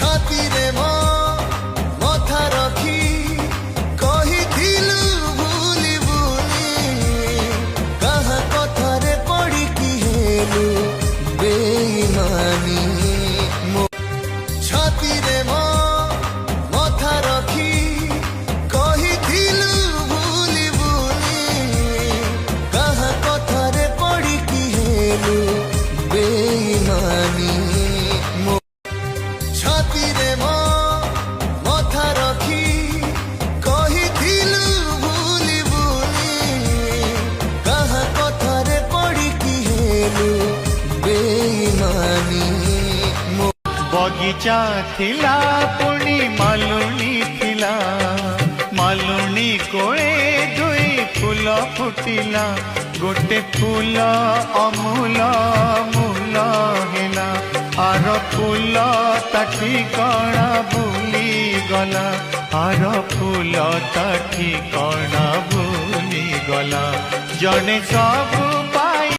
ଛାତିରେ ମୋ ମଥା ରଖି କହିଥିଲୁ ଭୁଲିବୁନି କାହା କଥାରେ ପଡ଼ିକି ହେଲୁ ବେଇମାନି ମୋ ଛାତିରେ ମୋ ମଥା ରଖି କହିଥିଲୁ ଭୁଲିବୁନି କାହା କଥାରେ ପଡ଼ିକି ହେଲୁ ବେଇମାନି ମୋ ଛାତିରେ ମୋ ମଥା ରଖି କହିଥିଲୁ ଭୁଲିବୁନି କାହା କଥାରେ ପଡ଼ିକି ହେଲୁ ବେଇମାନି ମୋ बगीचा थिला पुणी मालुणी थिला मालुणी कोळे दुई फूल फुटिला गोटे फूल अमूल मूल हेला आर फूल ताठी कणा भूली गला आर फूल ताठी कणा भूली गला जने सब